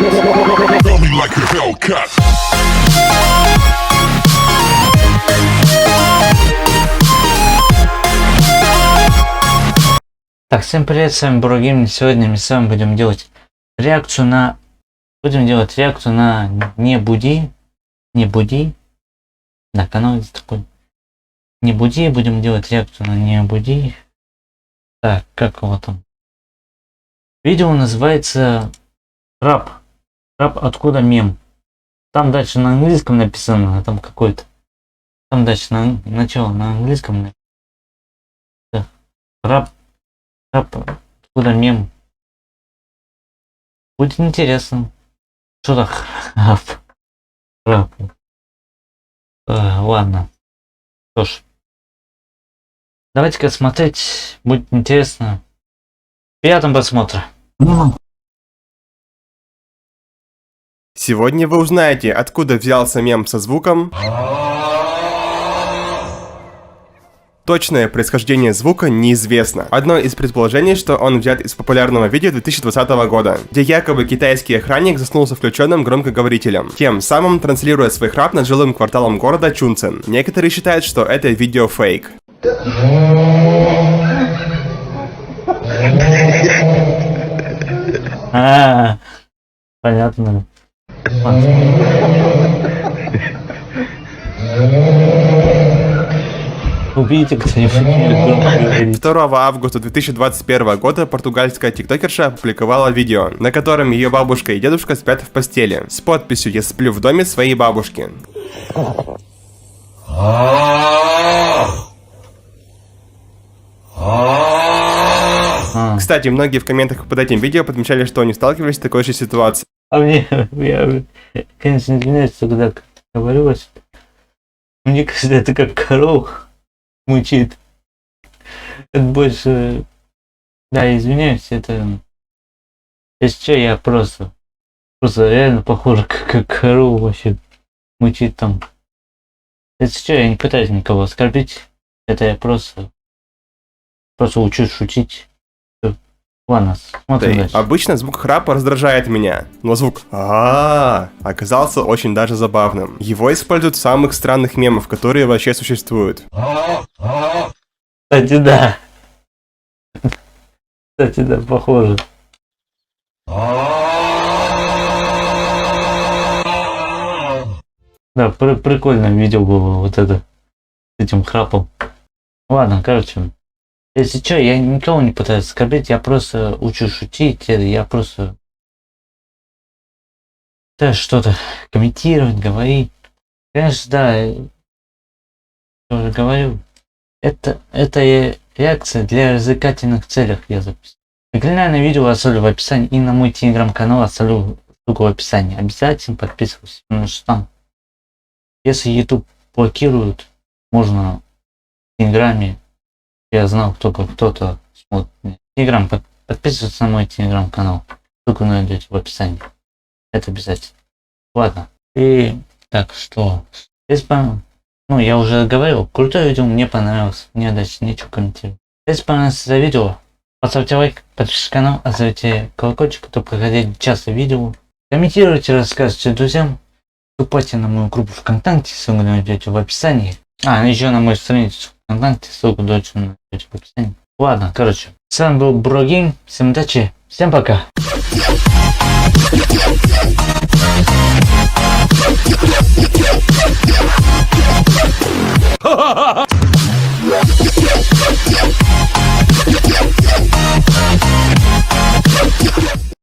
Feel me like a Hellcat. Так, всем привет, с вами Бургейм. Сегодня мы с вами будем делать реакцию на... Не буди. Да, канал есть такой. Не буди, будем делать реакцию на Не буди. Так, как его там? Видео называется Рап. Рап, откуда мем? Там дальше на английском написано, а там какой-то. Там дальше начало на английском написано. Так. Рап, откуда мем? Будет интересно. Что так? Рап. Ладно. Что ж. Давайте-ка смотреть. Будет интересно. Приятного просмотра. Сегодня вы узнаете, откуда взялся мем со звуком. Точное происхождение звука неизвестно. Одно из предположений, что он взят из популярного видео 2020 года, где якобы китайский охранник заснул со включенным громкоговорителем, тем самым транслируя свой храп над жилым кварталом города Чунцин. Некоторые считают, что это видео фейк. Понятно. 2 августа 2021 года португальская тиктокерша опубликовала видео, на котором ее бабушка и дедушка спят в постели, с подписью «Я сплю в доме своей бабушки». Кстати, многие в комментах под этим видео подмечали, что они сталкивались с такой же ситуацией. Я, конечно, извиняюсь, когда говорю вас. Мне кажется, это как корова мучит. Это больше... Да, извиняюсь, это... Если что, я просто реально похоже, как корову вообще мучит там. Если что, я не пытаюсь никого оскорбить. Это я просто учусь шутить. Ладно, смотрим дальше. Обычно звук храпа раздражает меня, но звук оказался очень даже забавным. Его используют в самых странных мемах, которые вообще существуют. Кстати, да. Похоже. Да, прикольное видео было вот это, с этим храпом. Ладно, короче. Если что, я никого не пытаюсь оскорбить, я просто учу шутить, я просто пытаюсь что-то комментировать, говорить. Конечно, да, я уже говорю, это реакция для развлекательных целях я записал. Оригинальное видео оставлю в описании и на мой телеграм-канал оставлю ссылку в описании. Обязательно подписывайтесь, потому что там, если YouTube блокируют, можно в телеграме. Я знал, кто-то смотрит. Телеграм, подписывайтесь на мой телеграм-канал. Ссылку найдете в описании. Это обязательно. Ладно. И так что. Я уже говорил, крутое видео, мне понравилось. Мне дальше нечего комментировать. Если понравилось это видео, поставьте лайк, подпишитесь на канал, оставьте колокольчик, чтобы проходить часто видео. Комментируйте, рассказывайте друзьям. Вступайте на мою группу ВКонтакте, ссылку найдете в описании. Еще на мою страницу ВКонтакте, ссылку найдете в описании. Ладно, короче. С вами был Бургейм. Всем удачи. Всем пока.